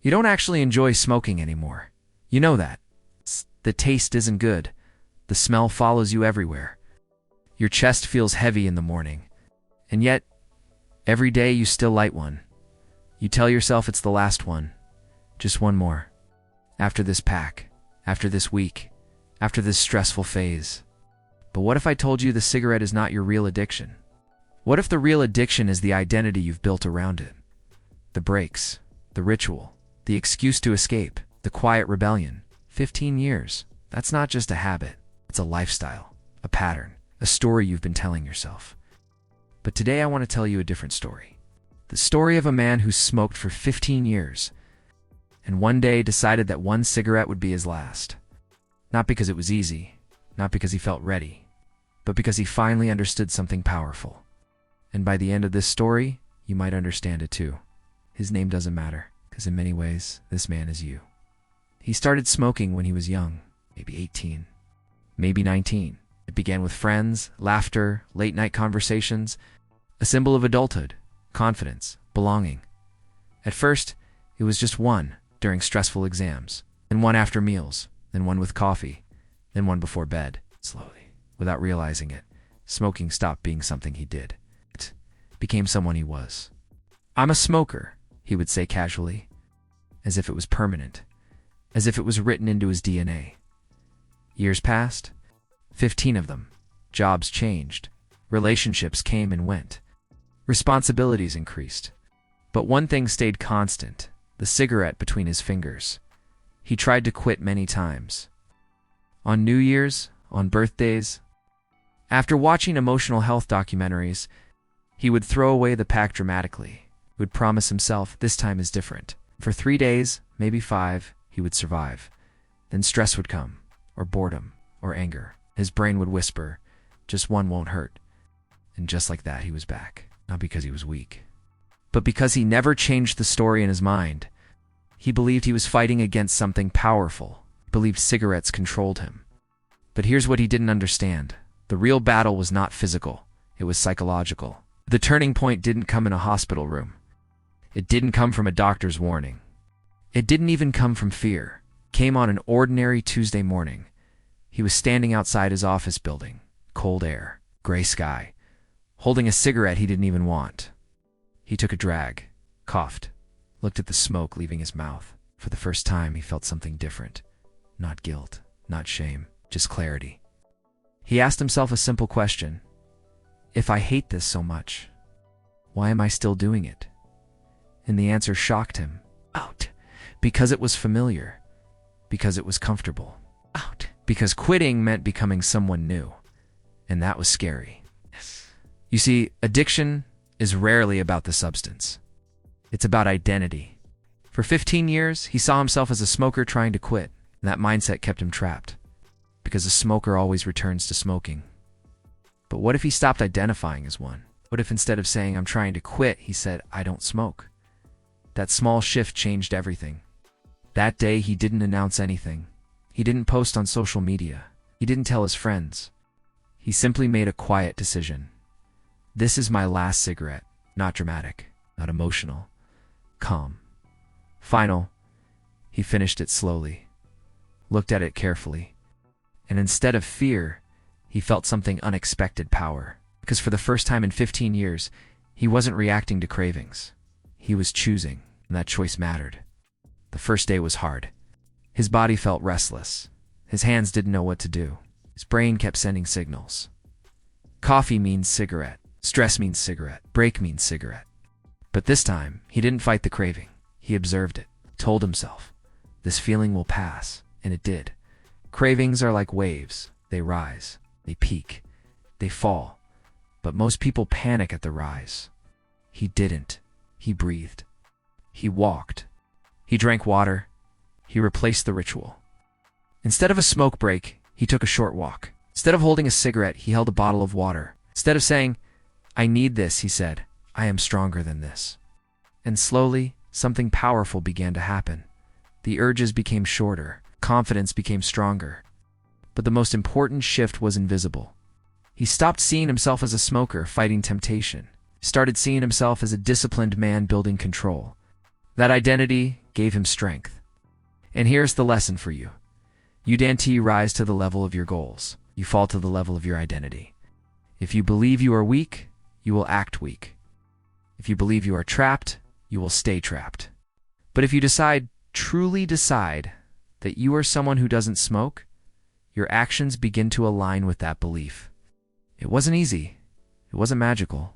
You don't actually enjoy smoking anymore. You know that. The taste isn't good. The smell follows you everywhere. Your chest feels heavy in the morning. And yet, every day you still light one. You tell yourself it's the last one. Just one more. After this pack. After this week. After this stressful phase. But what if I told you the cigarette is not your real addiction? What if the real addiction is the identity you've built around it? The breaks, the ritual, the excuse to escape, the quiet rebellion. 15 years. That's not just a habit. It's a lifestyle, a pattern, a story you've been telling yourself. But today I want to tell you a different story. The story of a man who smoked for 15 years and one day decided that one cigarette would be his last. Not because it was easy, not because he felt ready, but because he finally understood something powerful. And by the end of this story, you might understand it too. His name doesn't matter, because in many ways, this man is you. He started smoking when he was young, maybe 18, maybe 19. It began with friends, laughter, late-night conversations, a symbol of adulthood, confidence, belonging. At first, it was just one during stressful exams, then one after meals, then one with coffee, then one before bed. Slowly, without realizing it, smoking stopped being something he did. It became someone he was. "I'm a smoker," he would say casually, as if it was permanent, as if it was written into his DNA. Years passed, 15 of them. Jobs changed. Relationships came and went. Responsibilities increased. But one thing stayed constant, the cigarette between his fingers. He tried to quit many times. On New Year's, on birthdays. After watching emotional health documentaries, he would throw away the pack dramatically. He would promise himself this time is different. For 3 days, maybe 5, he would survive. Then stress would come, or boredom, or anger. His brain would whisper, just one won't hurt. And just like that, he was back. Not because he was weak, but because he never changed the story in his mind. He believed he was fighting against something powerful. He believed cigarettes controlled him. But here's what he didn't understand. The real battle was not physical. It was psychological. The turning point didn't come in a hospital room. It didn't come from a doctor's warning. It didn't even come from fear. It came on an ordinary Tuesday morning. He was standing outside his office building. Cold air, gray sky, holding a cigarette he didn't even want. He took a drag, coughed, looked at the smoke leaving his mouth. For the first time, he felt something different. Not guilt, not shame, just clarity. He asked himself a simple question. If I hate this so much, why am I still doing it? And the answer shocked him. Out. Because it was familiar. Because it was comfortable. Out. Because quitting meant becoming someone new. And that was scary. You see, addiction is rarely about the substance. It's about identity. For 15 years, he saw himself as a smoker trying to quit, and that mindset kept him trapped. Because a smoker always returns to smoking. But what if he stopped identifying as one? What if instead of saying, "I'm trying to quit," he said, "I don't smoke"? That small shift changed everything. That day, he didn't announce anything. He didn't post on social media. He didn't tell his friends. He simply made a quiet decision. This is my last cigarette. Not dramatic, not emotional, calm. Final. He finished it slowly, looked at it carefully, and instead of fear, he felt something unexpected power. Because for the first time in 15 years, he wasn't reacting to cravings. He was choosing, and that choice mattered. The first day was hard. His body felt restless. His hands didn't know what to do. His brain kept sending signals. Coffee means cigarette. Stress means cigarette. Break means cigarette. But this time, he didn't fight the craving. He observed it, told himself, this feeling will pass, and it did. Cravings are like waves. They rise, they peak, they fall. But most people panic at the rise. He didn't. He breathed. He walked. He drank water. He replaced the ritual. Instead of a smoke break, he took a short walk. Instead of holding a cigarette, he held a bottle of water. Instead of saying, "I need this," he said, "I am stronger than this." And slowly, something powerful began to happen. The urges became shorter. Confidence became stronger. But the most important shift was invisible. He stopped seeing himself as a smoker fighting temptation. He started seeing himself as a disciplined man building control. That identity gave him strength. And here's the lesson for you. You don't rise to the level of your goals. You fall to the level of your identity. If you believe you are weak, you will act weak. If you believe you are trapped, you will stay trapped. But if you truly decide, that you are someone who doesn't smoke, your actions begin to align with that belief. It wasn't easy. It wasn't magical,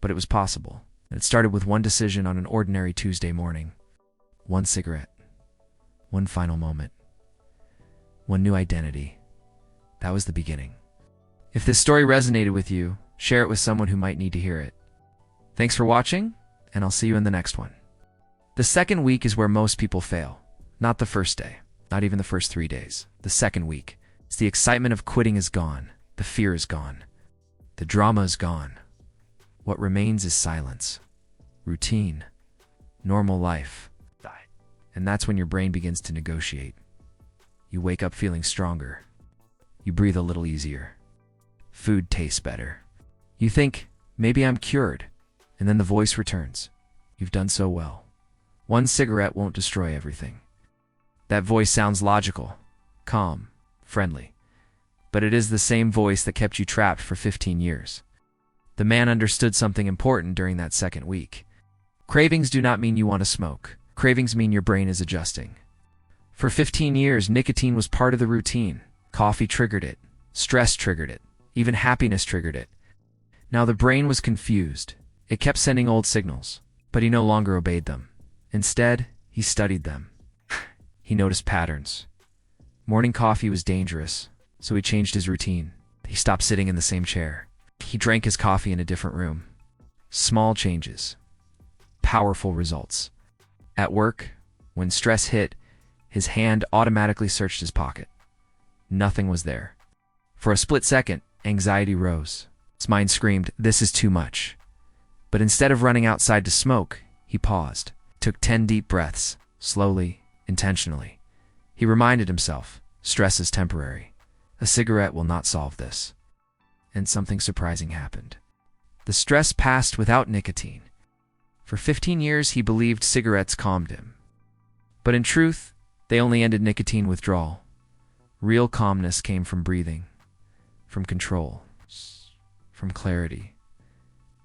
but it was possible. And it started with one decision on an ordinary Tuesday morning. One cigarette. One final moment. One new identity. That was the beginning. If this story resonated with you, share it with someone who might need to hear it. Thanks for watching, and I'll see you in the next one. The second week is where most people fail. Not the first day, not even the first 3 days. The second week. It's the excitement of quitting is gone. The fear is gone. The drama is gone. What remains is silence, routine, normal life. And that's when your brain begins to negotiate. You wake up feeling stronger. You breathe a little easier. Food tastes better. You think, maybe I'm cured. And then the voice returns. You've done so well. One cigarette won't destroy everything. That voice sounds logical, calm, friendly. But it is the same voice that kept you trapped for 15 years. The man understood something important during that second week. Cravings do not mean you want to smoke. Cravings mean your brain is adjusting. For 15 years, nicotine was part of the routine. Coffee triggered it. Stress triggered it. Even happiness triggered it. Now the brain was confused. It kept sending old signals, but he no longer obeyed them. Instead, he studied them. He noticed patterns. Morning coffee was dangerous, so he changed his routine. He stopped sitting in the same chair. He drank his coffee in a different room. Small changes. Powerful results. At work, when stress hit, his hand automatically searched his pocket. Nothing was there. For a split second, anxiety rose. His mind screamed, "This is too much." But instead of running outside to smoke, he paused, took 10 deep breaths, slowly, intentionally. He reminded himself, stress is temporary. A cigarette will not solve this. And something surprising happened. The stress passed without nicotine. For 15 years, he believed cigarettes calmed him. But in truth, they only ended nicotine withdrawal. Real calmness came from breathing, from control, from clarity.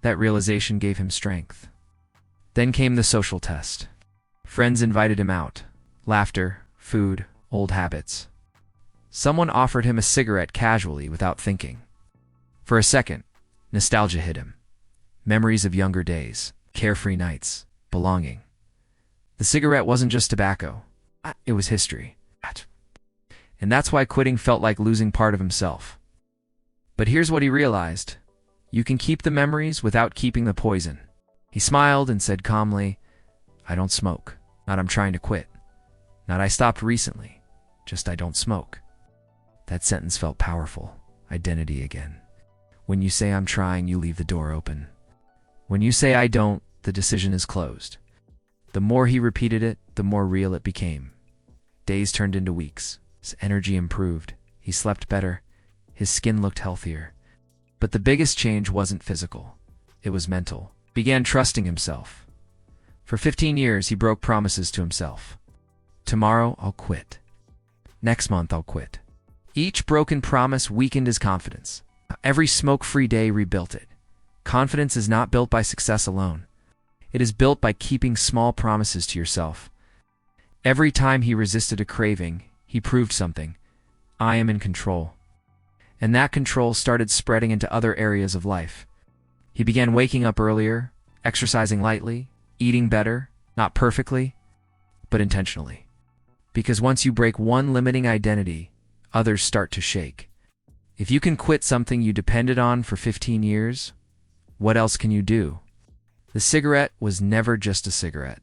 That realization gave him strength. Then came the social test. Friends invited him out. Laughter, food, old habits. Someone offered him a cigarette casually without thinking. For a second, nostalgia hit him. Memories of younger days, carefree nights, belonging. The cigarette wasn't just tobacco. It was history. And that's why quitting felt like losing part of himself. But here's what he realized. You can keep the memories without keeping the poison. He smiled and said calmly, "I don't smoke. Not I'm trying to quit. Not I stopped recently. Just I don't smoke." That sentence felt powerful. Identity again. When you say I'm trying, you leave the door open. When you say I don't, the decision is closed. The more he repeated it, the more real it became. Days turned into weeks. His energy improved. He slept better. His skin looked healthier. But the biggest change wasn't physical. It was mental. He began trusting himself. For 15 years, he broke promises to himself. Tomorrow, I'll quit. Next month, I'll quit. Each broken promise weakened his confidence. Every smoke-free day rebuilt it. Confidence is not built by success alone. It is built by keeping small promises to yourself. Every time he resisted a craving, he proved something. I am in control. And that control started spreading into other areas of life. He began waking up earlier, exercising lightly, eating better, not perfectly, but intentionally. Because once you break one limiting identity, others start to shake. If you can quit something you depended on for 15 years, what else can you do? The cigarette was never just a cigarette.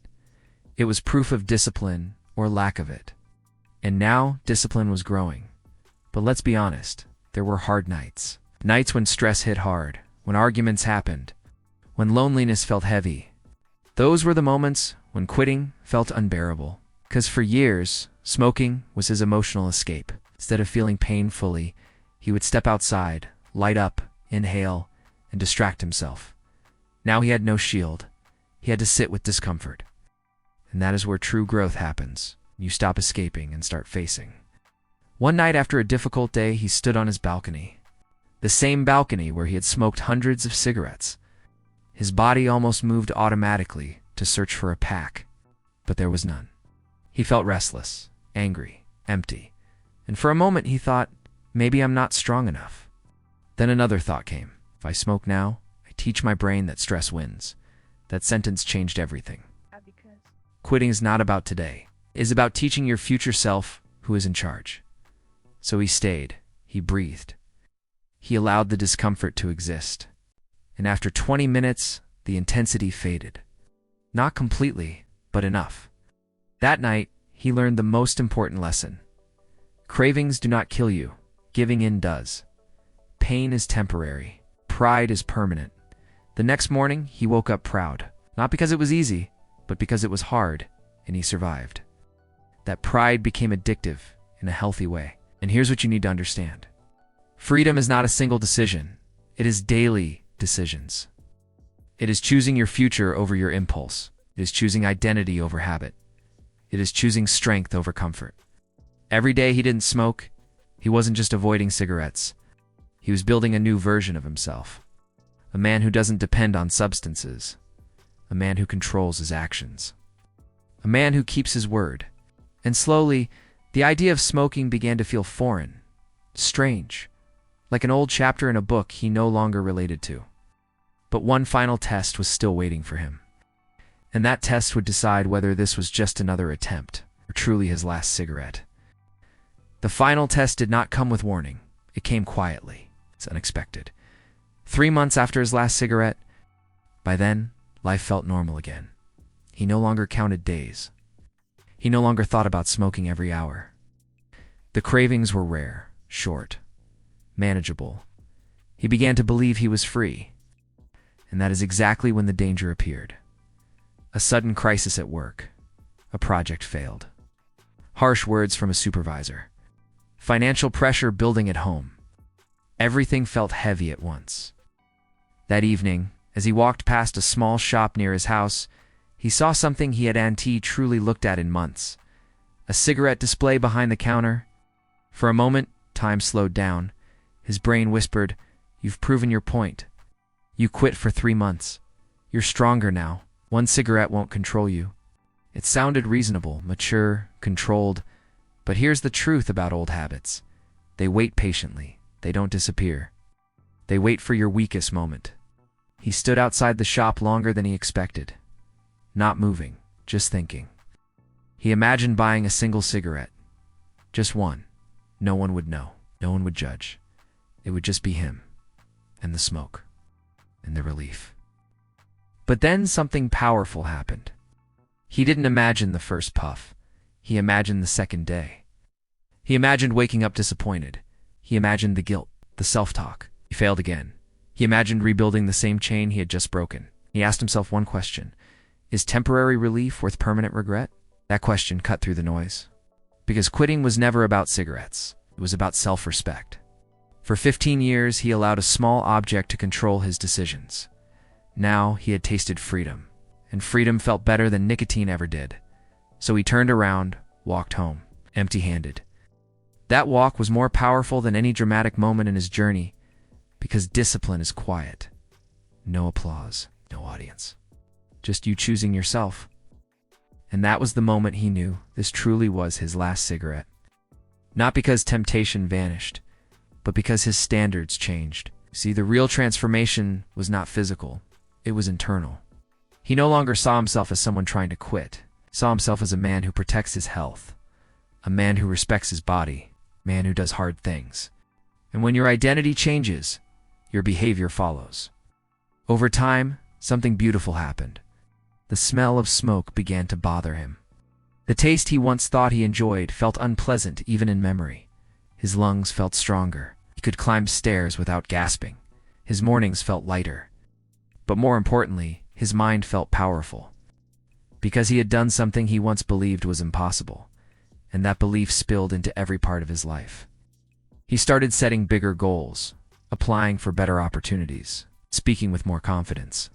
It was proof of discipline or lack of it. And now, discipline was growing. But let's be honest, there were hard nights. Nights when stress hit hard, when arguments happened, when loneliness felt heavy. Those were the moments when quitting felt unbearable. Because for years, smoking was his emotional escape. Instead of feeling pain fully, he would step outside, light up, inhale, and distract himself. Now he had no shield. He had to sit with discomfort. And that is where true growth happens. You stop escaping and start facing. One night after a difficult day, he stood on his balcony. The same balcony where he had smoked hundreds of cigarettes. His body almost moved automatically to search for a pack, but there was none. He felt restless, angry, empty, and for a moment he thought, maybe I'm not strong enough. Then another thought came. If I smoke now, I teach my brain that stress wins. That sentence changed everything. Quitting is not about today. It is about teaching your future self who is in charge. So he stayed. He breathed. He allowed the discomfort to exist. And after 20 minutes, the intensity faded. Not completely, but enough. That night, he learned the most important lesson. Cravings do not kill you. Giving in does. Pain is temporary. Pride is permanent. The next morning, he woke up proud. Not because it was easy, but because it was hard, and he survived. That pride became addictive in a healthy way. And here's what you need to understand. Freedom is not a single decision. It is daily decisions. It is choosing your future over your impulse. It is choosing identity over habit. It is choosing strength over comfort. Every day he didn't smoke, he wasn't just avoiding cigarettes. He was building a new version of himself. A man who doesn't depend on substances. A man who controls his actions. A man who keeps his word. And slowly, the idea of smoking began to feel foreign, strange, like an old chapter in a book he no longer related to. But one final test was still waiting for him. And that test would decide whether this was just another attempt, or truly his last cigarette. The final test did not come with warning. It came quietly. It's unexpected. 3 months after his last cigarette, by then, life felt normal again. He no longer counted days. He no longer thought about smoking every hour. The cravings were rare, short, manageable. He began to believe he was free. And that is exactly when the danger appeared. A sudden crisis at work. A project failed. Harsh words from a supervisor. Financial pressure building at home. Everything felt heavy at once. That evening, as he walked past a small shop near his house, he saw something he had truly looked at in months. A cigarette display behind the counter. For a moment, time slowed down. His brain whispered, "You've proven your point. You quit for 3 months. You're stronger now. 1 cigarette won't control you." It sounded reasonable, mature, controlled. But here's the truth about old habits. They wait patiently. They don't disappear. They wait for your weakest moment. He stood outside the shop longer than he expected. Not moving, just thinking. He imagined buying a single cigarette. Just one. No one would know. No one would judge. It would just be him. And the smoke. And the relief. But then something powerful happened. He didn't imagine the first puff. He imagined the second day. He imagined waking up disappointed. He imagined the guilt, the self-talk. He failed again. He imagined rebuilding the same chain he had just broken. He asked himself one question. Is temporary relief worth permanent regret? That question cut through the noise. Because quitting was never about cigarettes. It was about self-respect. For 15 years, he allowed a small object to control his decisions. Now he had tasted freedom, and freedom felt better than nicotine ever did. So he turned around, walked home, empty-handed. That walk was more powerful than any dramatic moment in his journey, because discipline is quiet. No applause, no audience. Just you choosing yourself. And that was the moment he knew this truly was his last cigarette. Not because temptation vanished, but because his standards changed. See, the real transformation was not physical, it was internal. He no longer saw himself as someone trying to quit. He saw himself as a man who protects his health, a man who respects his body, a man who does hard things. And when your identity changes, your behavior follows. Over time, something beautiful happened. The smell of smoke began to bother him. The taste he once thought he enjoyed felt unpleasant even in memory. His lungs felt stronger. He could climb stairs without gasping. His mornings felt lighter. But more importantly, his mind felt powerful. Because he had done something he once believed was impossible. And that belief spilled into every part of his life. He started setting bigger goals, applying for better opportunities, speaking with more confidence.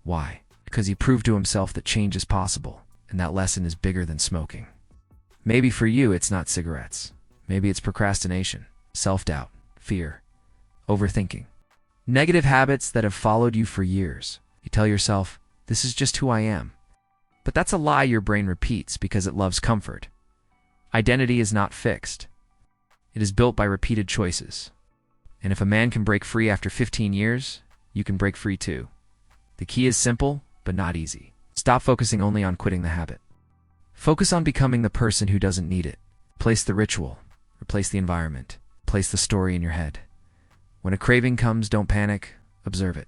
Why? Because he proved to himself that change is possible. and that lesson is bigger than smoking. Maybe for you, it's not cigarettes. Maybe it's procrastination, self-doubt, fear, overthinking. Negative habits that have followed you for years. You tell yourself, this is just who I am. But that's a lie your brain repeats because it loves comfort. Identity is not fixed. It is built by repeated choices. And if a man can break free after 15 years, you can break free too. The key is simple, but not easy. Stop focusing only on quitting the habit. Focus on becoming the person who doesn't need it. Replace the ritual. Replace the environment. Replace the story in your head. When a craving comes, don't panic. Observe it.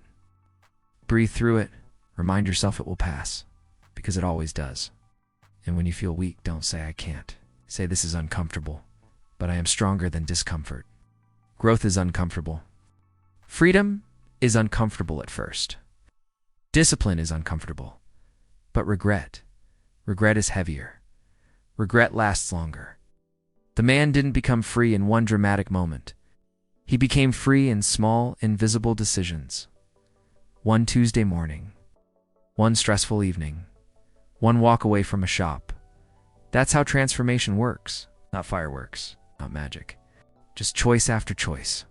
Breathe through it. Remind yourself it will pass, because it always does. And when you feel weak, don't say, I can't. Say, this is uncomfortable, but I am stronger than discomfort. Growth is uncomfortable. Freedom is uncomfortable at first. Discipline is uncomfortable. But regret is heavier. Regret lasts longer. The man didn't become free in one dramatic moment. He became free in small, invisible decisions. One Tuesday morning. One stressful evening. One walk away from a shop. That's how transformation works. Not fireworks, not magic. Just choice after choice.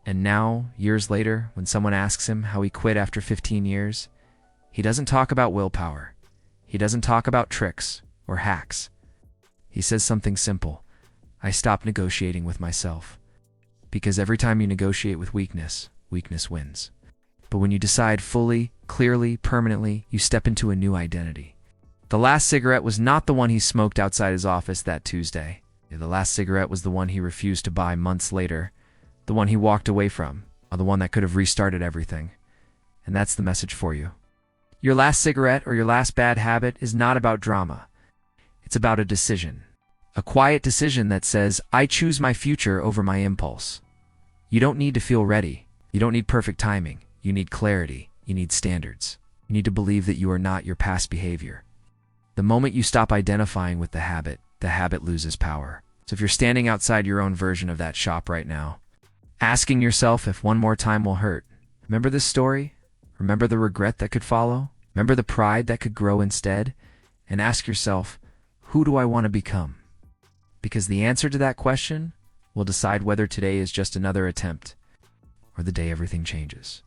And now, years later, when someone asks him how he quit after 15 years, he doesn't talk about willpower. He doesn't talk about tricks or hacks. He says something simple. I stopped negotiating with myself. Because every time you negotiate with weakness, weakness wins. But when you decide fully, clearly, permanently, you step into a new identity. The last cigarette was not the one he smoked outside his office that Tuesday. The last cigarette was the one he refused to buy months later, the one he walked away from, or the one that could have restarted everything. And that's the message for you. Your last cigarette or your last bad habit is not about drama. It's about a decision. A quiet decision that says, I choose my future over my impulse. You don't need to feel ready. You don't need perfect timing. You need clarity. You need standards. You need to believe that you are not your past behavior. The moment you stop identifying with the habit loses power. So if you're standing outside your own version of that shop right now, asking yourself if one more time will hurt, remember this story? Remember the regret that could follow? Remember the pride that could grow instead? And ask yourself, who do I want to become? Because the answer to that question will decide whether today is just another attempt or the day everything changes.